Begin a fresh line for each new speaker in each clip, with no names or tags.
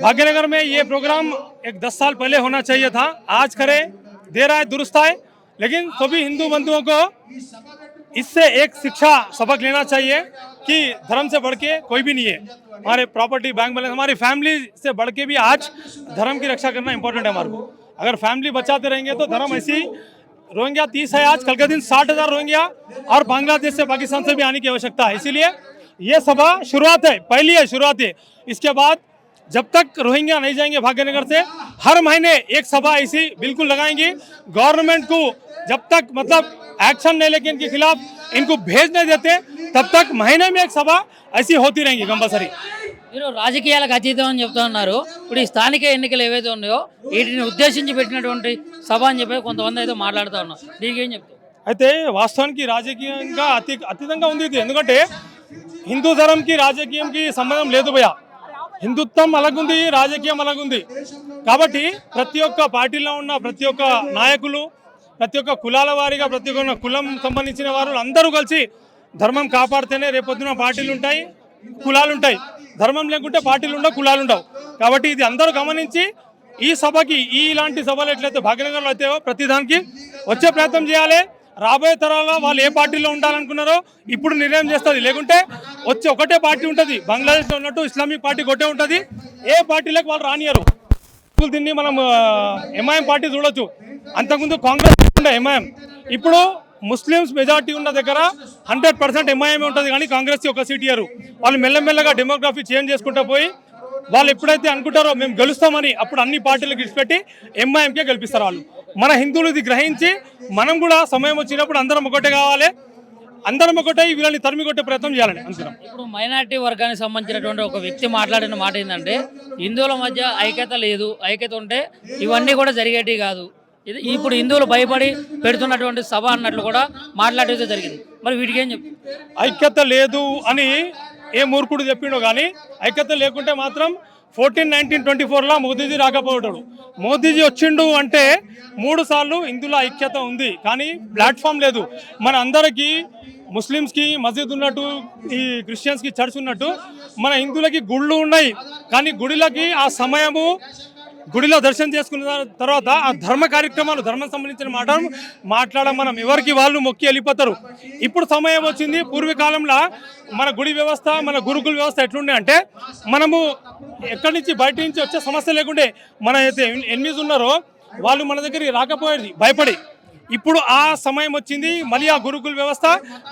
भाग्यनगर में ये प्रोग्राम एक 10 साल पहले होना चाहिए था। आज करे देर आए दुरुस्त आए, लेकिन सभी हिंदू बंधुओं को इससे एक शिक्षा सबक लेना चाहिए कि धर्म से बढ़ के कोई भी नहीं है। हमारे प्रॉपर्टी बैंक बैलेंस हमारी फैमिली से बढ़ के भी आज धर्म की रक्षा करना इंपॉर्टेंट है हमारे को। अगर फैमिली बचाते रहेंगे तो धर्म ऐसी रोहिंग्या 30 है आज, कल के दिन 60,000 रोहिंग्या और बांग्लादेश से पाकिस्तान से भी आने की आवश्यकता है। इसीलिए ये सभा शुरुआत है, पहली है, शुरुआत है। इसके बाद जब तक रोहिंग्या नहीं जाएंगे भाग्यनगर से, हर महीने एक सभा ऐसी बिल्कुल लगाएंगे। गवर्नमेंट को जब तक मतलब एक्शन नहीं लेके इनके खिलाफ इनको भेज नहीं देते, तब तक महीने में एक सभा ऐसी होती रहेंगी कंपल्सरी।
మీరు రాజకీయాలకు అతీతం అని చెప్తా ఉన్నారు. ఇప్పుడు ఈ స్థానిక ఎన్నికలు ఏవైతే ఉన్నాయో వీటిని ఉద్దేశించి పెట్టినటువంటి సభ అని చెప్పి కొంతమంది అయితే మాట్లాడుతూ ఉన్నారు. దీనికి ఏం చెప్తారు?
అయితే వాస్తవానికి రాజకీయంగా అతీతంగా ఉంది ఇది. ఎందుకంటే హిందూ ధర్మంకి రాజకీయంకి సంబంధం లేదు భయ. హిందుత్వం అలాగుంది, రాజకీయం అలాగుంది. కాబట్టి ప్రతి ఒక్క పార్టీలో ఉన్న ప్రతి ఒక్క నాయకులు, ప్రతి ఒక్క కులాల వారిగా ప్రతి ఒక్క కులం సంబంధించిన వారు అందరూ కలిసి ధర్మం కాపాడితేనే రేపొద్దున పార్టీలు ఉంటాయి, కులాలు ఉంటాయి. ధర్మం లేకుంటే పార్టీలు ఉండవు, కులాలు ఉండవు. కాబట్టి ఇది అందరూ గమనించి ఈ సభకి ఇలాంటి సభలు ఎట్లయితే భాగ్యనగర్లో అయితే ప్రతిదానికి వచ్చే ప్రయత్నం చేయాలి. రాబోయే తరాల్లో వాళ్ళు ఏ పార్టీలో ఉండాలనుకున్నారో ఇప్పుడు నిర్ణయం చేస్తుంది. లేకుంటే వచ్చి ఒకటే పార్టీ ఉంటుంది. బంగ్లాదేశ్లో ఉన్నట్టు ఇస్లామిక్ పార్టీ ఒకటే ఉంటుంది. ఏ పార్టీలకు వాళ్ళు రానియరు. దీన్ని మనం ఎంఐఎం పార్టీ చూడొచ్చు. అంతకుముందు కాంగ్రెస్ ఉండే ఎంఐఎం. ఇప్పుడు ముస్లిమ్స్ మెజార్టీ ఉన్న దగ్గర 100% ఎంఐఎం ఉంటుంది, కానీ కాంగ్రెస్కి ఒక సీట్ ఇయ్యరు. వాళ్ళు మెల్లమెల్లగా డెమోగ్రఫీ చేంజ్ చేసుకుంటూ పోయి వాళ్ళు ఎప్పుడైతే అనుకుంటారో మేము గెలుస్తామని అప్పుడు అన్ని పార్టీలకు విడిచిపెట్టి ఎంఐఎంకే గెలిపిస్తారు వాళ్ళు. మన హిందువులు ఇది గ్రహించి మనం కూడా సమయం వచ్చినప్పుడు అందరం ఒకటే కావాలి, అందరం ఒకటే వీళ్ళని తరిమి కొట్టే ప్రయత్నం చేయాలని అనుకున్నాం.
ఇప్పుడు మైనార్టీ వర్గానికి సంబంధించినటువంటి ఒక వ్యక్తి మాట్లాడిన మాట ఏంటంటే హిందువుల మధ్య ఐక్యత లేదు, ఐక్యత ఉంటే ఇవన్నీ కూడా జరిగేటివి కాదు. ఇది ఇప్పుడు హిందువులు భయపడి పెడుతున్నటువంటి సభ అన్నట్లు కూడా మాట్లాడేది జరిగింది. మరి వీటికి ఏం చెప్తారు?
ఐక్యత లేదు అని ఏ మూర్ఖుడు చెప్పిండో, కానీ ఐక్యత లేకుంటే మాత్రం 14/19/24 మోదీజీ రాకపోవటాడు. మోదీజీ వచ్చిండు అంటే 3 సార్లు హిందువుల ఐక్యత ఉంది, కానీ ప్లాట్ఫామ్ లేదు. మన అందరికీ ముస్లిమ్స్కి మస్జిద్ ఉన్నట్టు, ఈ క్రిస్టియన్స్కి చర్చ్ ఉన్నట్టు మన హిందువులకి గుళ్ళు ఉన్నాయి, కానీ గుడిలకి ఆ సమయము గుడిలో దర్శనం చేసుకున్న తర్వాత ఆ ధర్మ కార్యక్రమాలు, ధర్మం సంబంధించిన మాట్లాడడం మనం ఎవరికి వాళ్ళు మొక్కి వెళ్ళిపోతారు. ఇప్పుడు సమయం వచ్చింది. పూర్వకాలంలో మన గుడి వ్యవస్థ, మన గురుకుల వ్యవస్థ ఎట్లుండే అంటే మనము ఎక్కడి నుంచి బయట నుంచి వచ్చే సమస్య లేకుండే. మన అయితే ఎనిమిది ఉన్నారో వాళ్ళు మన దగ్గరికి రాకపోయేది భయపడి. ఇప్పుడు ఆ సమయం వచ్చింది. మళ్ళీ ఆ గురుకుల వ్యవస్థ,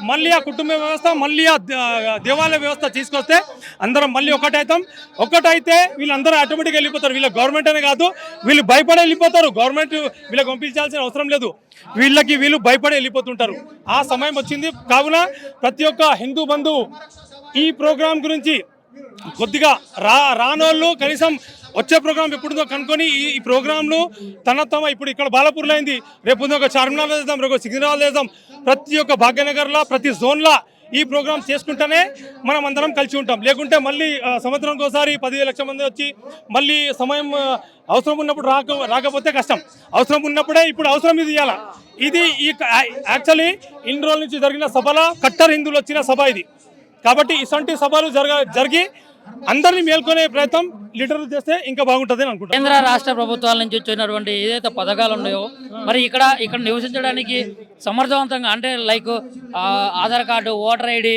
మళ్ళీ ఆ కుటుంబ వ్యవస్థ, మళ్ళీ ఆ దేవాలయ వ్యవస్థ తీసుకొస్తే అందరం మళ్ళీ ఒకటైతాం. ఒకటైతే వీళ్ళందరూ ఆటోమేటిక్గా వెళ్ళిపోతారు. వీళ్ళ గవర్నమెంట్ అనే కాదు, వీళ్ళు భయపడి వెళ్ళిపోతారు. గవర్నమెంట్ వీళ్ళకి పంపించాల్సిన అవసరం లేదు, వీళ్ళకి వీళ్ళు భయపడి వెళ్ళిపోతుంటారు. ఆ సమయం వచ్చింది. కావున ప్రతి ఒక్క హిందూ బంధువు ఈ ప్రోగ్రాం గురించి కొద్దిగా రానోళ్ళు కనీసం వచ్చే ప్రోగ్రాం ఎప్పుడుదో కనుక్కొని ఈ ప్రోగ్రాంలు తమ ఇప్పుడు ఇక్కడ బాలపూర్లో అయింది, రేపు ఒక చార్మినార్లో చేద్దాం, రేపు సికింద్రాబాద్ చేద్దాం. ప్రతి ఒక్క భాగ్యనగర్లో ప్రతి జోన్లో ఈ ప్రోగ్రామ్ చేసుకుంటేనే మనం అందరం కలిసి ఉంటాం. లేకుంటే మళ్ళీ సంవత్సరంకి ఒకసారి 15 లక్షల మంది వచ్చి మళ్ళీ సమయం అవసరం ఉన్నప్పుడు రాకపోతే కష్టం. అవసరం ఉన్నప్పుడే ఇప్పుడు అవసరం ఇది ఇవ్వాలి. ఇది యాక్చువల్లీ ఇన్ని రోజుల నుంచి జరిగిన సభలో కట్టర్ హిందువులు వచ్చిన సభ ఇది. కాబట్టి ఇటువంటి సభలు జరిగి అందరినీ మేల్కొనే ప్రయత్నం లీడర్లు చేస్తే ఇంకా బాగుంటుంది అని అనుకుంటున్నాను.
కేంద్ర రాష్ట్ర ప్రభుత్వాల నుంచి వచ్చినటువంటి ఏదైతే పథకాలు ఉన్నాయో మరి ఇక్కడ నివసించడానికి సమర్థవంతంగా అంటే like Aadhaar card, voter ID,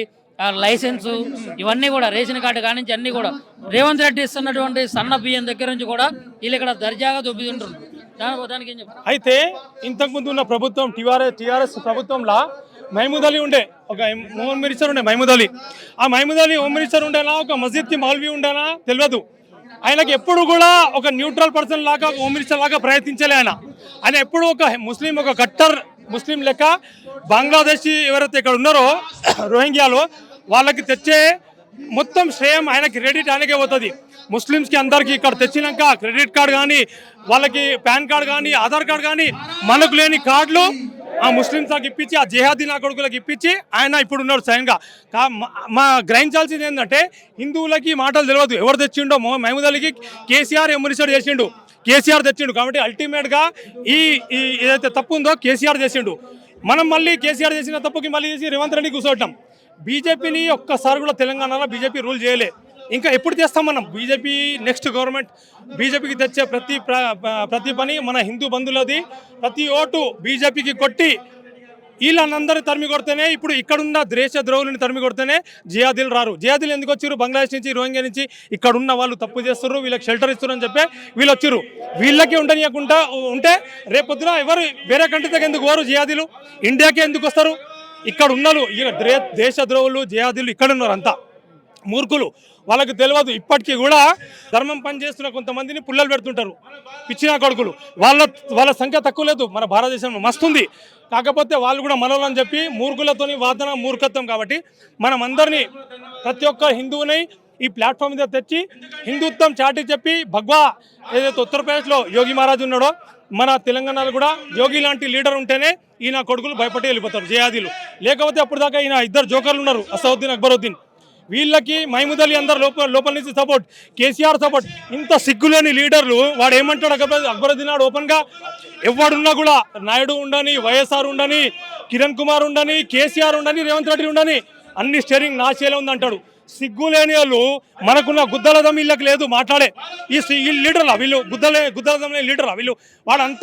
licence, ఇవన్నీ కూడా రేషన్ కార్డు కానించి అన్నీ కూడా రేవంత్ రెడ్డి ఇస్తున్నటువంటి సన్న బియ్యం దగ్గర నుంచి కూడా వీళ్ళు ఇక్కడ దర్జాగా దొబ్బితుంటారు. దానికి ఏం చెప్తారు?
అయితే ఇంతకుముందు ఉన్న ప్రభుత్వం టీఆర్ఎస్ ప్రభుత్వంలో మహమూద్ అలీ ఉండే, ఒక హోమ్ మినిస్టర్ ఉండే మహమూద్ అలీ. ఆ మహమూద్ అలీ హోమ్ మినిస్టర్ ఉండేనా, ఒక మస్జిద్కి మౌల్వీ ఉండేనా తెలియదు. ఆయనకి ఎప్పుడు కూడా ఒక న్యూట్రల్ పర్సన్ లాగా, హోమ్ మినిస్టర్ లాగా ప్రయత్నించలే. ఆయన ఎప్పుడు ఒక ముస్లిం, ఒక కట్టర్ ముస్లిం లెక్క బంగ్లాదేశీ ఎవరైతే ఇక్కడ ఉన్నారో రోహింగ్యాలో వాళ్ళకి తెచ్చే మొత్తం శ్రేయం ఆయనకి, క్రెడిట్ ఆయనకే పోతుంది. ముస్లిమ్స్కి అందరికీ ఇక్కడ తెచ్చినాక క్రెడిట్ కార్డు కానీ, వాళ్ళకి పాన్ కార్డు కానీ, ఆధార్ కార్డు కానీ, మనకు లేని కార్డులు ఆ ముస్లిమ్స్కి ఇప్పించి, ఆ జిహాదీ నా కొడుకులకు ఇప్పించి ఆయన ఇప్పుడు ఉన్నాడు స్వయంగా. మా గ్రహించాల్సింది ఏంటంటే హిందువులకి మాటలు తెలియదు. ఎవరు తెచ్చిండో మహమూద్ అలీకి కేసీఆర్ ఎమ్మెల్సీ చేసిండు, కేసీఆర్ తెచ్చిండు. కాబట్టి అల్టిమేట్గా ఈ ఏదైతే తప్పు ఉందో కేసీఆర్ చేసిండు. మనం మళ్ళీ కేసీఆర్ చేసిన తప్పుకి మళ్ళీ చేసి రేవంత్ రెడ్డి కూర్చోవటం. బీజేపీని ఒక్కసారి కూడా తెలంగాణలో బీజేపీ రూల్ చేయలే. ఇంకా ఎప్పుడు చేస్తాం మనం? బీజేపీ నెక్స్ట్ గవర్నమెంట్ బీజేపీకి తెచ్చే ప్రతి పని మన హిందూ బంధువులది. ప్రతి ఓటు బీజేపీకి కొట్టి వీళ్ళందరూ తరిమి కొడితేనే, ఇప్పుడు ఇక్కడున్న దేశ ద్రోహులని తరిమి కొడితేనే జియాదిల్ రారు. జియాదిల్ ఎందుకు వచ్చారు? బంగ్లాదేశ్ నుంచి, రోహింగ్యా నుంచి. ఇక్కడ ఉన్న వాళ్ళు తప్పు చేస్తారు, వీళ్ళకి షెల్టర్ ఇస్తారు అని చెప్పి వీళ్ళు వచ్చారు. వీళ్ళకి ఉండనియకుండా ఉంటే రేపొద్దున ఎవరు వేరే కంట్రీకి ఎందుకు పోరు? జియాదిలు ఇండియాకే ఎందుకు వస్తారు? ఇక్కడ ఉన్నారు దేశ ద్రోహులు, జియాదిలు ఇక్కడ ఉన్నారు, అంతా మూర్ఖులు. వాళ్ళకి తెలియదు. ఇప్పటికీ కూడా ధర్మం పనిచేస్తున్న కొంతమందిని పుల్లలు పెడుతుంటారు, పిచ్చినా కొడుకులు. వాళ్ళ సంఖ్య తక్కువ లేదు మన భారతదేశంలో, మస్తుంది. కాకపోతే వాళ్ళు కూడా మనోళ్ళని చెప్పి మూర్ఖులతోని వాదన మూర్ఖత్వం. కాబట్టి మనం అందరినీ, ప్రతి ఒక్క హిందువుని ఈ ప్లాట్ఫామ్ మీద తెచ్చి హిందుత్వం చాటి చెప్పి, భగవా ఏదైతే ఉత్తరప్రదేశ్లో యోగి మహారాజ్ ఉన్నాడో, మన తెలంగాణలో కూడా యోగి లాంటి లీడర్ ఉంటేనే ఈయన కొడుకులు భయపడి వెళ్ళిపోతారు జియాదీలు. లేకపోతే అప్పుడు దాకా ఈయన ఇద్దరు జోకర్లు ఉన్నారు, అసదుద్దీన్, అక్బరుద్దీన్. వీళ్ళకి మహమూద్ అలీ అందరు లోపల నుంచి సపోర్ట్, కేసీఆర్ సపోర్ట్. ఇంత సిగ్గులేని లీడర్లు వాడు ఏమంటాడు? అక్బరుద్దీన్ నాడు ఓపెన్గా ఎవడున్నా కూడా, నాయుడు ఉండని, వైఎస్ఆర్ ఉండని, కిరణ్ కుమార్ ఉండని, కేసీఆర్ ఉండని, రేవంత్ రెడ్డి ఉండని, అన్ని స్టేరింగ్ నా చేలే ఉంది అంటాడు. సిగ్గులేని వాళ్ళు. మనకున్న గుద్దలదం వీళ్ళకి లేదు మాట్లాడే. ఈ లీడర్లా వీళ్ళు? గుద్దలదం లీడర్లా వీళ్ళు? వాడు అంత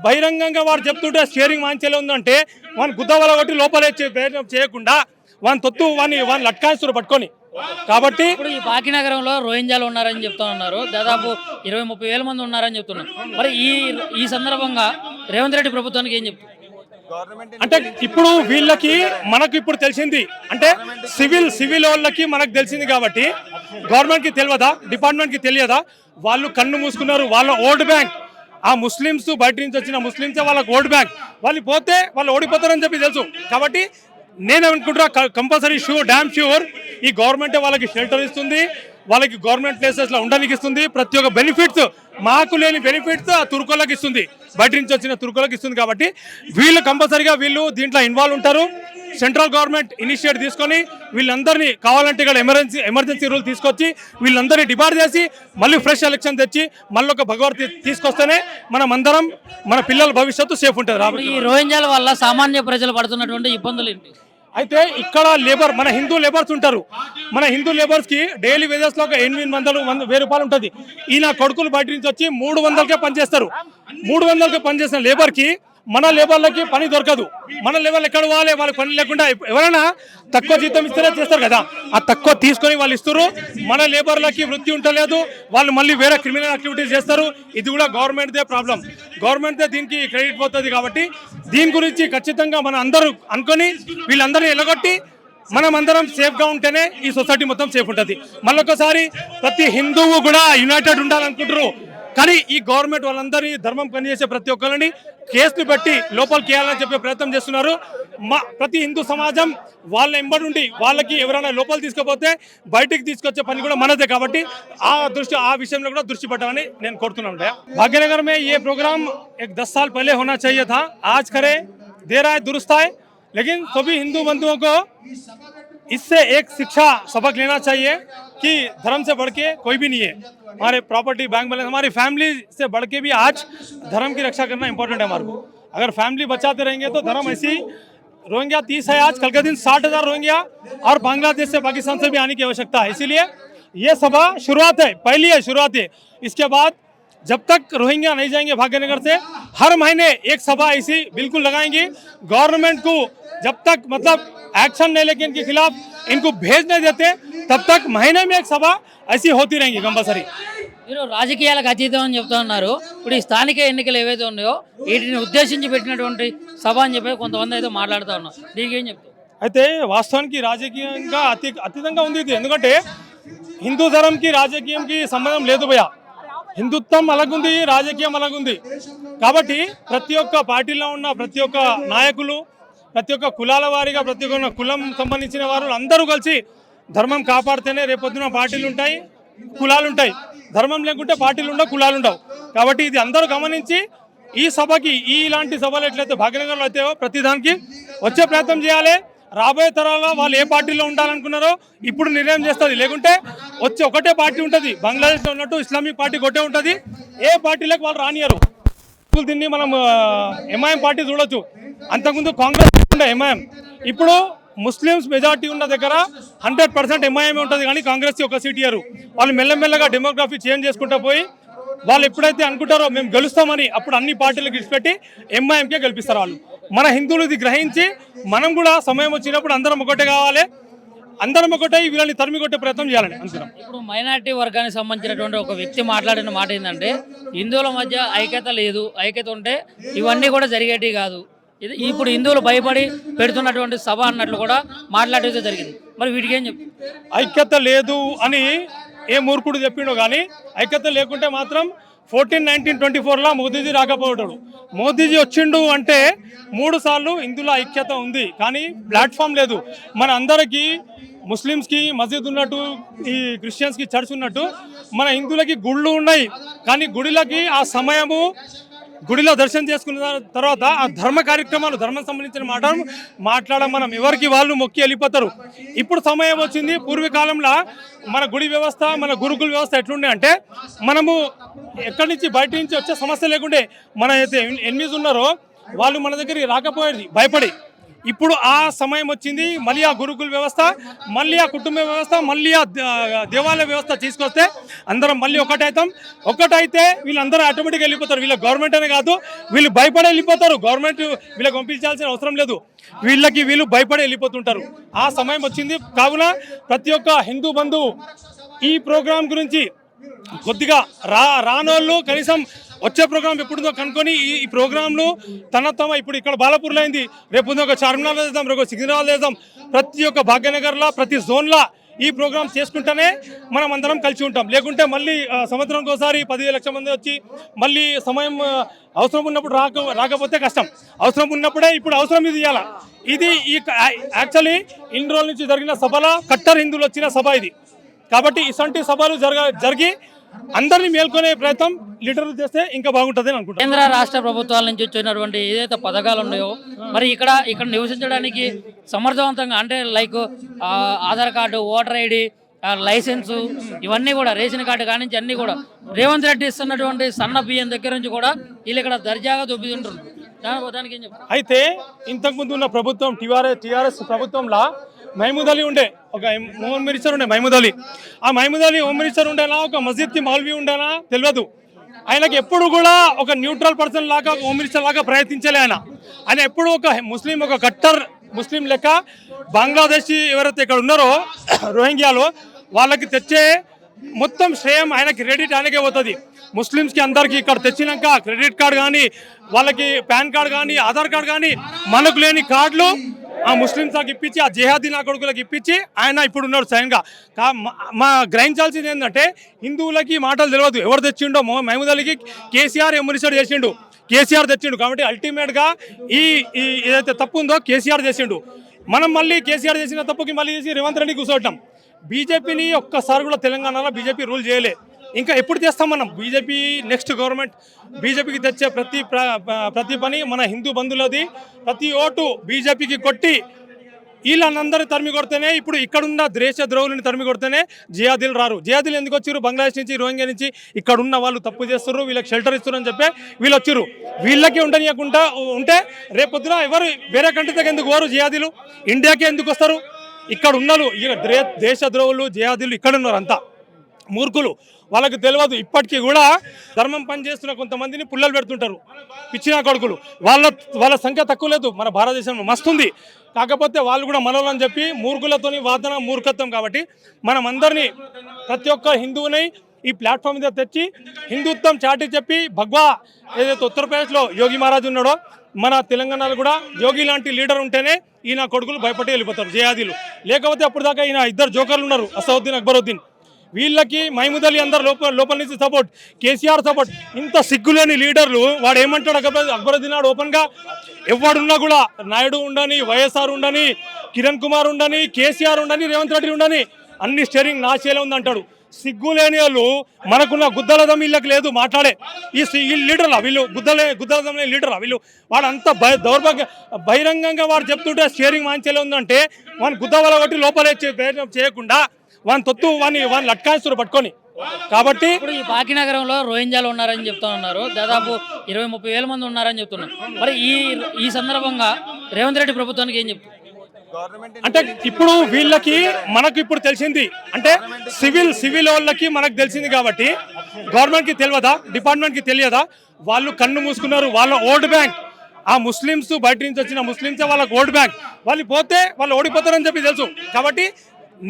బహిరంగంగా వాడు చెప్తుంటే స్టేరింగ్ మాంచేలే ఉందంటే, వాడిని గుద్దవల కొట్టి లోపలే ప్రయత్నం చేయకుండా వాని తొత్తు వాడిని లట్కాయిస్తారు పట్టుకొని. కాబట్టి
ఇప్పుడు ఈ బాకీనగరంలో రోహింగ్యాలు ఉన్నారని చెప్తా ఉన్నారు. దాదాపు 20-30 వేల మంది ఉన్నారని చెప్తున్నారు. మరి ఈ సందర్భంగా రేవంత్ రెడ్డి ప్రభుత్వానికి ఏం చెప్తారు?
అంటే ఇప్పుడు వీళ్ళకి మనకు ఇప్పుడు తెలిసింది అంటే సివిల్ వాళ్ళకి మనకు తెలిసింది. కాబట్టి గవర్నమెంట్కి తెలియదా? డిపార్ట్మెంట్కి తెలియదా? వాళ్ళు కన్ను మూసుకున్నారు. వాళ్ళ ఓట్ బ్యాంక్ ఆ ముస్లిమ్స్, బయట నుంచి వచ్చిన ముస్లిమ్సే వాళ్ళకి ఓట్ బ్యాంక్. వాళ్ళు పోతే వాళ్ళు ఓడిపోతారని చెప్పి తెలుసు. కాబట్టి నేనేమనుకుంటున్నా, కంపల్సరీ డ్యామ్ ష్యూర్ ఈ గవర్నమెంటే వాళ్ళకి షెల్టర్ ఇస్తుంది, వాళ్ళకి గవర్నమెంట్ ప్లేసెస్లో ఉండడానికి ఇస్తుంది. ప్రతి ఒక్క బెనిఫిట్స్, మాకు లేని బెనిఫిట్స్ ఆ తుర్కోళ్ళకి ఇస్తుంది, బయట నుంచి వచ్చిన తుర్కోళ్ళకి ఇస్తుంది. కాబట్టి వీళ్ళు కంపల్సరీగా వీళ్ళు దీంట్లో ఇన్వాల్వ్ ఉంటారు. సెంట్రల్ గవర్నమెంట్ ఇనిషియేట్ తీసుకొని వీళ్ళందరినీ కావాలంటే ఇక్కడ ఎమర్జెన్సీ రూల్ తీసుకొచ్చి వీళ్ళందరినీ డిబార్ చేసి మళ్ళీ ఫ్రెష్ ఎలక్షన్ తెచ్చి మళ్ళీ ఒక భగవత్ తీసుకొస్తేనే మనం అందరం, మన పిల్లల భవిష్యత్తు సేఫ్ ఉంటుంది.
ఈ రోహింగ్యాల వల్ల సామాన్య ప్రజలు పడుతున్నటువంటి ఇబ్బందులు ఏంటి?
అయితే ఇక్కడ లేబర్, మన హిందూ లేబర్స్ ఉంటారు. మన హిందూ లేబర్స్కి డైలీ వేజెస్లో ఒక 800-1000 రూపాయలు ఉంటుంది. ఈయన కొడుకులు బయట నుంచి వచ్చి 300కే పనిచేస్తారు. 300కే పనిచేసిన లేబర్కి మన లేబర్లకి పని దొరకదు. మన లేబర్లు ఎక్కడ పోవాలి? వాళ్ళకి పని లేకుండా ఎవరైనా తక్కువ జీతం ఇస్తేనే చేస్తారు కదా, ఆ తక్కువ తీసుకొని వాళ్ళు ఇస్తారు. మన లేబర్లకి వృత్తి ఉండలేదు, వాళ్ళు మళ్ళీ వేరే క్రిమినల్ యాక్టివిటీస్ చేస్తారు. ఇది కూడా గవర్నమెంట్దే ప్రాబ్లం, గవర్నమెంట్దే దీనికి క్రెడిట్ పోతుంది. కాబట్టి దీని గురించి ఖచ్చితంగా మనం అందరూ అనుకొని వీళ్ళందరినీ ఎలగొట్టి మనం అందరం సేఫ్గా ఉంటేనే ఈ సొసైటీ మొత్తం సేఫ్ ఉంటుంది. మళ్ళొకసారి ప్రతి హిందువు కూడా యునైటెడ్ ఉండాలనుకుంటారు. కానీ ఈ గవర్నమెంట్ వాళ్ళందరినీ ధర్మం పనిచేసే ప్రతి ఒక్కరిని కేసులు పెట్టి లోపలికి వేయాలని చెప్పే ప్రయత్నం చేస్తున్నారు. ప్రతి హిందూ సమాజం వాళ్ళ ఎంబడి ఉండి వాళ్ళకి ఎవరైనా లోపల తీసుకుపోతే బయటికి తీసుకొచ్చే పని కూడా మనదే. కాబట్టి ఆ విషయంలో కూడా దృష్టి పెట్టాలని నేను కోరుతున్నాను. భాగ్యనగర్ में ये प्रोग्राम 10 साल पहले होना चाहिए था. आज करे दे रहा है, दुरुस्त है. लेकिन सभी हिंदू बंधुओं को इससे एक शिक्षा सबक लेना चाहिए कि धर्म से बढ़ के कोई भी नहीं है. हमारे प्रॉपर्टी, बैंक बैलेंस, हमारी फैमिली से बढ़ के भी आज धर्म की रक्षा करना इंपॉर्टेंट है हमारे को. अगर फैमिली बचाते रहेंगे तो धर्म ऐसी. रोहिंग्या 30 है आज, कल के दिन 60,000 रोहिंग्या और बांग्लादेश से, पाकिस्तान से भी आने की आवश्यकता है. इसीलिए ये सभा शुरुआत है, पहली है शुरुआत है. इसके बाद जब तक रोहिंग्या नहीं जाएंगे भाग्यनगर से, हर महीने एक सभा ऐसी बिल्कुल लगाएंगे. गवर्नमेंट को जब तक मतलब एक्शन नहीं लेके इनके खिलाफ इनको भेज नहीं देते, तब तक महीने में एक सभा ऐसी होती रहेंगी कंपल्सरी.
మీరు రాజకీయాలకు అతీతం అని చెప్తా ఉన్నారు. ఇప్పుడు ఈ స్థానిక ఎన్నికలు ఏవైతే ఉన్నాయో వీటిని ఉద్దేశించి పెట్టినటువంటి సభ అని చెప్పి కొంతమంది అయితే మాట్లాడుతూ ఉన్నారు. దీనికేం చెప్తారు?
అయితే వాస్తవానికి రాజకీయంగా అతీతంగా ఉంది ఇది. ఎందుకంటే హిందూ ధర్మంకి రాజకీయంకి సంబంధం లేదు భయ్యా. హిందుత్వం అలాగుంది, రాజకీయం అలాగుంది. కాబట్టి ప్రతి ఒక్క పార్టీలో ఉన్న ప్రతి ఒక్క నాయకులు, ప్రతి ఒక్క కులాల వారీగా, ప్రతి ఒక్క కులం సంబంధించిన వారు అందరూ కలిసి ధర్మం కాపాడితేనే రేపొద్దున పార్టీలు ఉంటాయి, కులాలు ఉంటాయి. ధర్మం లేకుంటే పార్టీలు ఉండవు, కులాలు ఉండవు. కాబట్టి ఇది అందరూ గమనించి ఈ సభకి, ఇలాంటి సభలు ఎట్లయితే భాగ్యనగర్లో అయితే ప్రతి దానికి వచ్చే ప్రయత్నం చేయాలి. రాబోయే తరాల్లో వాళ్ళు ఏ పార్టీలో ఉండాలనుకున్నారో ఇప్పుడు నిర్ణయం చేస్తుంది. లేకుంటే వచ్చి ఒకటే పార్టీ ఉంటుంది, బంగ్లాదేశ్లో ఉన్నట్టు ఇస్లామిక్ పార్టీ ఒకటే ఉంటుంది. ఏ పార్టీలకు వాళ్ళు రానియరు. దీన్ని మనం ఎంఐఎం పార్టీ చూడొచ్చు. అంతకుముందు కాంగ్రెస్ ఉండే ఎంఐఎం, ఇప్పుడు ముస్లిమ్స్ మెజార్టీ ఉన్న దగ్గర 100% ఎంఐఎం ఉంటుంది, కానీ కాంగ్రెస్ ఒక సీట్ ఇయ్యరు. వాళ్ళు మెల్లమెల్లగా డెమోగ్రఫీ చేంజ్ చేసుకుంటూ పోయి వాళ్ళు ఎప్పుడైతే అనుకుంటారో మేము గెలుస్తామని అప్పుడు అన్ని పార్టీలకు ఇచ్చిపెట్టి ఎంఐఎంకే గెలిపిస్తారు వాళ్ళు. మన హిందువులు ఇది గ్రహించి మనం కూడా సమయం వచ్చినప్పుడు అందరం ఒకటే కావాలి, అందరం ఒకటే వీళ్ళని తరిమి కొట్టే ప్రయత్నం చేయాలని అనుకున్నాం.
ఇప్పుడు మైనారిటీ వర్గానికి సంబంధించినటువంటి ఒక వ్యక్తి మాట్లాడిన మాట ఏంటంటే హిందువుల మధ్య ఐక్యత లేదు, ఐక్యత ఉంటే ఇవన్నీ కూడా జరిగేటివి కాదు, ఇది ఇప్పుడు హిందువులు భయపడి పెడుతున్నటువంటి సభ అన్నట్లు కూడా మాట్లాడేది జరిగింది. మరి వీటికి ఏం చెప్తారు?
ఐక్యత లేదు అని ఏ మూర్ఖుడు చెప్పిండో కానీ ఐక్యత లేకుంటే మాత్రం 14/19/24 మోదీజీ రాకపోవటాడు. మోదీజీ వచ్చిండు అంటే 3 సార్లు హిందువుల ఐక్యత ఉంది, కానీ ప్లాట్ఫామ్ లేదు. మన అందరికీ ముస్లిమ్స్కి మసీద్ ఉన్నట్టు, ఈ క్రిస్టియన్స్కి చర్చ్ ఉన్నట్టు మన హిందువులకి గుళ్ళు ఉన్నాయి, కానీ గుడిలకి ఆ సమయము గుడిలో దర్శనం చేసుకున్న తర్వాత ఆ ధర్మ కార్యక్రమాలు ధర్మం సంబంధించిన మాట్లాడడం మనం ఎవరికి వాళ్ళు మొక్కి వెళ్ళిపోతారు. ఇప్పుడు సమయం వచ్చింది. పూర్వకాలంలో మన గుడి వ్యవస్థ, మన గురుకుల వ్యవస్థ ఎట్లుండే అంటే మనము ఎక్కడి నుంచి బయట నుంచి వచ్చే సమస్య లేకుండే. మన అయితే ఎనిమిది ఉన్నారో వాళ్ళు మన దగ్గరికి రాకపోయేది భయపడి. ఇప్పుడు ఆ సమయం వచ్చింది. మళ్ళీ ఆ గురుకుల వ్యవస్థ, మళ్ళీ ఆ కుటుంబ వ్యవస్థ, మళ్ళీ ఆ దేవాలయ వ్యవస్థ తీసుకొస్తే అందరం మళ్ళీ ఒకటైతాం. ఒకటైతే వీళ్ళందరూ ఆటోమేటిక్గా వెళ్ళిపోతారు. వీళ్ళ గవర్నమెంట్ అనే కాదు, వీళ్ళు భయపడి వెళ్ళిపోతారు. గవర్నమెంట్ వీళ్ళకి పంపించాల్సిన అవసరం లేదు, వీళ్ళు భయపడి వెళ్ళిపోతుంటారు. ఆ సమయం వచ్చింది. కావున ప్రతి ఒక్క హిందూ బంధువు ఈ ప్రోగ్రాం గురించి కొద్దిగా రానోళ్ళు కనీసం వచ్చే ప్రోగ్రామ్ ఎప్పుడుదో కనుక్కొని ఈ ప్రోగ్రాంలు తమ ఇప్పుడు ఇక్కడ బాలాపూర్లో అయింది, రేపు ఒక చార్మినార్లో చేద్దాం, రేపు సికింద్రాబాద్ చేద్దాం. ప్రతి ఒక్క భాగ్యనగర్లో ప్రతి జోన్లో ఈ ప్రోగ్రామ్ చేసుకుంటేనే మనం అందరం కలిసి ఉంటాం. లేకుంటే మళ్ళీ సంవత్సరానికి ఒకసారి 10 లక్షల మంది వచ్చి మళ్ళీ సమయం అవసరం ఉన్నప్పుడు రాకపోతే కష్టం. అవసరం ఉన్నప్పుడే ఇప్పుడు అవసరం ఇది ఇవ్వాలి. ఇది ఈ యాక్చువల్లీ ఇన్ని రోజుల నుంచి జరిగిన సభల కట్టర్ హిందువులు వచ్చిన సభ ఇది. కాబట్టి ఇలాంటి సభలు జరిగి అందరినీ మేల్కొనే ప్రయత్నం లీడర్లు చేస్తే ఇంకా బాగుంటుంది అని అనుకుంటున్నాను.
కేంద్ర రాష్ట్ర ప్రభుత్వాల నుంచి వచ్చినటువంటి ఏదైతే పథకాలు ఉన్నాయో మరి ఇక్కడ నివసించడానికి సమర్థవంతంగా అంటే like Aadhaar card, voter ID, licence, ఇవన్నీ కూడా రేషన్ కార్డు కానించి అన్నీ కూడా రేవంత్ రెడ్డి ఇస్తున్నటువంటి సన్న బియ్యం దగ్గర నుంచి కూడా వీళ్ళు ఇక్కడ దర్జాగా దొబ్బితుంటారు. దానికి ఏం చెప్తారు?
అయితే ఇంతకుముందు ఉన్న ప్రభుత్వం టీఆర్ఎస్ ప్రభుత్వంలో మహమూద్ అలీ ఉండే, ఒక హోమ్ మినిస్టర్ ఉండే మహమూద్ అలీ. ఆ మహమూద్ అలీ హోమ్ మినిస్టర్ ఉండేనా, ఒక మస్జిద్కి మౌల్వీ ఉండేనా తెలియదు. ఆయనకి ఎప్పుడు కూడా ఒక న్యూట్రల్ పర్సన్ లాగా, హోమ్ మినిస్టర్ లాగా ప్రయత్నించలే. ఆయన ఎప్పుడు ఒక ముస్లిం, ఒక కట్టర్ ముస్లిం లెక్క బంగ్లాదేశీ ఎవరైతే ఇక్కడ ఉన్నారో రోహింగ్యాలో వాళ్ళకి తెచ్చే మొత్తం శ్రేయం ఆయనకి, క్రెడిట్ ఆయనకే పోతుంది. ముస్లిమ్స్కి అందరికీ ఇక్కడ తెచ్చినాక క్రెడిట్ కార్డు కానీ, వాళ్ళకి పాన్ కార్డు కానీ, ఆధార్ కార్డు కానీ, మనకు లేని కార్డులు ఆ ముస్లిమ్స్కి ఇప్పించి, ఆ జేహాదీ నా కొడుకులకు ఇప్పించి ఆయన ఇప్పుడు ఉన్నారు స్వయంగా. మా గ్రహించాల్సింది ఏంటంటే హిందువులకి మాటలు తెలియదు. ఎవరు తెచ్చిండో మహమూద్ అలీకి కేసీఆర్ ఎమ్మెల్సీ చేసిండు, కేసీఆర్ తెచ్చిండు. కాబట్టి అల్టిమేట్గా ఈ ఏదైతే తప్పు ఉందో కేసీఆర్ చేసిండు. మనం మళ్ళీ కేసీఆర్ చేసిన తప్పుకి మళ్ళీ చేసి రేవంత్ రెడ్డి కూర్చోవటం. బీజేపీని ఒక్కసారి కూడా తెలంగాణలో బీజేపీ రూల్ చేయలే. ఇంకా ఎప్పుడు చేస్తాం మనం? బీజేపీ నెక్స్ట్ గవర్నమెంట్ బీజేపీకి తెచ్చే ప్రతి పని మన హిందూ బంధువులది. ప్రతి ఓటు బీజేపీకి కొట్టి వీళ్ళందరూ తరిమి కొడితేనే, ఇప్పుడు ఇక్కడున్న దేశ ద్రోహులని తరిమి కొడితేనే జియాదీలు రారు. జియాదీలు ఎందుకు వచ్చారు? బంగ్లాదేశ్ నుంచి, రోహింగ్యా నుంచి. ఇక్కడ ఉన్న వాళ్ళు తప్పు చేస్తారు, వీళ్ళకి షెల్టర్ ఇస్తారు అని చెప్పి వీళ్ళు వచ్చారు. వీళ్ళకి ఉండనియకుండా ఉంటే రేపొద్దున ఎవరు వేరే కంట్రీకి ఎందుకు పోరు? జియాదీలు ఇండియాకే ఎందుకు వస్తారు? ఇక్కడ ఉన్నారు దేశ ద్రోహులు, జియాదీలు ఇక్కడ ఉన్నారు. అంతా మూర్ఖులు, వాళ్ళకి తెలియదు. ఇప్పటికీ కూడా ధర్మం పనిచేస్తున్న కొంతమందిని పుల్లలు పెడుతుంటారు, పిచ్చిన కొడుకులు. వాళ్ళ సంఖ్య తక్కువ లేదు, మన భారతదేశంలో మస్తుంది. కాకపోతే వాళ్ళు కూడా మనోళ్ళని చెప్పి మూర్ఖులతోని వాదన మూర్ఖత్వం. కాబట్టి మనం అందరినీ, ప్రతి ఒక్క హిందువుని ఈ ప్లాట్ఫామ్ మీద తెచ్చి హిందుత్వం చాటి చెప్పి, భగవా ఏదైతే ఉత్తరప్రదేశ్లో యోగి మహారాజ్ ఉన్నాడో, మన తెలంగాణలో కూడా యోగి లాంటి లీడర్ ఉంటేనే ఈయన కొడుకులు భయపడి వెళ్ళిపోతారు జయాదీలు. లేకపోతే అప్పుడు దాకా ఈయన 2 జోకర్లు ఉన్నారు, అసౌద్దీన్, అక్బరుద్దీన్. వీళ్ళకి మహమూద్ అలీ అందరు లోపల నుంచి సపోర్ట్, కేసీఆర్ సపోర్ట్. ఇంత సిగ్గులేని లీడర్లు వాడు ఏమంటాడు? అక్బరుద్దీన్ నాడు ఓపెన్గా ఎవడున్నా కూడా, నాయుడు ఉండని, వైఎస్ఆర్ ఉండని, కిరణ్ కుమార్ ఉండని, కేసీఆర్ ఉండని, రేవంత్ రెడ్డి ఉండని, అన్ని స్టీరింగ్ నా చేలే ఉందంటాడు. సిగ్గులేని వాళ్ళు, మనకున్న గుద్దలదం వీళ్ళకి లేదు మాట్లాడే. ఈ లీడర్లా వీళ్ళు, గుద్దలదం లీడర్లా వీళ్ళు. వాడు అంత దౌర్భాగ్య బహిరంగంగా వాడు చెప్తుంటే స్టీరింగ్ మాంచేలే ఉందంటే వాడిని గుద్దవల కొట్టి లోపలే ప్రయత్నం చేయకుండా వాని తొత్తు వాడిని లట్కాయిస్తారు పట్టుకొని. కాబట్టి
ఇప్పుడు ఈ భాగ్యనగరంలో రోహింగ్యాలు ఉన్నారని చెప్తా ఉన్నారు. దాదాపు 20-30 వేల మంది ఉన్నారని చెప్తున్నారు. మరి ఈ సందర్భంగా రేవంత్ రెడ్డి ప్రభుత్వానికి ఏం చెప్తారు?
అంటే ఇప్పుడు వీళ్ళకి మనకు ఇప్పుడు తెలిసింది అంటే సివిల్ వాళ్ళకి మనకు తెలిసింది కాబట్టి గవర్నమెంట్కి తెలియదా, డిపార్ట్మెంట్కి తెలియదా? వాళ్ళు కన్ను మూసుకున్నారు. వాళ్ళ ఓట్ బ్యాంక్ ఆ ముస్లిమ్స్, బయట నుంచి వచ్చిన ముస్లిమ్సే వాళ్ళకి ఓట్ బ్యాంక్. వాళ్ళు పోతే వాళ్ళు ఓడిపోతారని చెప్పి తెలుసు. కాబట్టి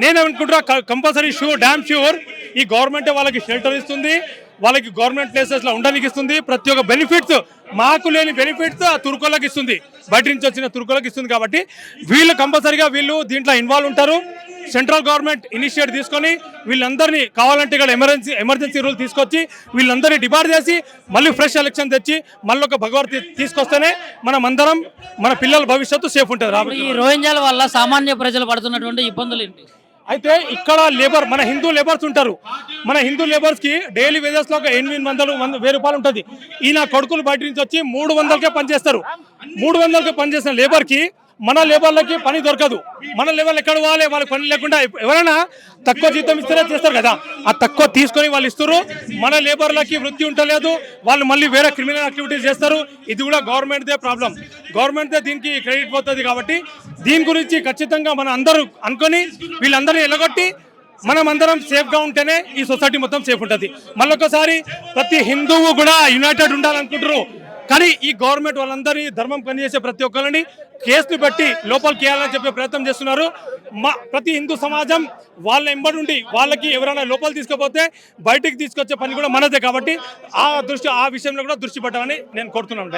నేను అనుకుంటున్నా కంపల్సరీ డ్యామ్ ష్యూర్ ఈ గవర్నమెంటే వాళ్ళకి షెల్టర్ ఇస్తుంది, వాళ్ళకి గవర్నమెంట్ ప్లేసెస్లో ఉండడానికి ఇస్తుంది. ప్రతి ఒక్క బెనిఫిట్స్, మాకు లేని బెనిఫిట్స్ ఆ తుర్కోళ్ళకి ఇస్తుంది, బయట నుంచి వచ్చిన తుర్కోళ్ళకి ఇస్తుంది. కాబట్టి వీళ్ళు కంపల్సరీగా వీళ్ళు దీంట్లో ఇన్వాల్వ్ ఉంటారు. సెంట్రల్ గవర్నమెంట్ ఇనిషియేట్ తీసుకొని వీళ్ళందరినీ కావాలంటే ఇక్కడ ఎమర్జెన్సీ రూల్ తీసుకొచ్చి వీళ్ళందరినీ డిబార్ చేసి మళ్ళీ ఫ్రెష్ ఎలక్షన్ తెచ్చి మళ్ళీ ఒక భగవత్ తీసుకొస్తేనే మనం అందరం మన పిల్లల భవిష్యత్తు సేఫ్ ఉంటుంది.
ఈ రోహింగ్యాల వల్ల సామాన్య ప్రజలు పడుతున్నటువంటి ఇబ్బందులు ఏంటి?
అయితే ఇక్కడ లేబర్, మన హిందూ లేబర్స్ ఉంటారు. మన హిందూ లేబర్స్కి డైలీ వేజెస్లో ఒక 800-1000 రూపాయలు ఉంటుంది. ఈయన కొడుకులు బయట నుంచి వచ్చి 300కే పనిచేస్తారు. 300కే పనిచేసిన లేబర్కి మన లేబర్లకి పని దొరకదు. మన లేబర్లు ఎక్కడ పోవాలి? వాళ్ళకి పని లేకుండా ఎవరైనా తక్కువ జీతం ఇస్తేనే చేస్తారు కదా, ఆ తక్కువ తీసుకొని వాళ్ళు ఇస్తారు. మన లేబర్లకి వృత్తి ఉండలేదు, వాళ్ళు మళ్ళీ వేరే క్రిమినల్ యాక్టివిటీస్ చేస్తారు. ఇది కూడా గవర్నమెంట్దే ప్రాబ్లం, గవర్నమెంట్దే దీనికి క్రెడిట్ పోతుంది. కాబట్టి దీని గురించి ఖచ్చితంగా మన అందరూ అనుకొని వీళ్ళందరినీ ఎలగొట్టి మనం అందరం సేఫ్గా ఉంటేనే ఈ సొసైటీ మొత్తం సేఫ్ ఉంటుంది. మళ్ళొకసారి ప్రతి హిందువు కూడా యునైటెడ్ ఉండాలనుకుంటారు. కానీ ఈ గవర్నమెంట్ వాళ్ళందరినీ ధర్మం పనిచేసే ప్రతి ఒక్కరిని కేసులు పెట్టి లోపలికి వేయాలని చెప్పే ప్రయత్నం చేస్తున్నారు. ప్రతి హిందూ సమాజం వాళ్ళ ఎంబడి ఉండి వాళ్ళకి ఎవరైనా లోపల తీసుకుపోతే బయటికి తీసుకొచ్చే పని కూడా మనదే. కాబట్టి ఆ విషయంలో కూడా దృష్టి పెట్టాలని నేను కోరుతున్నాను.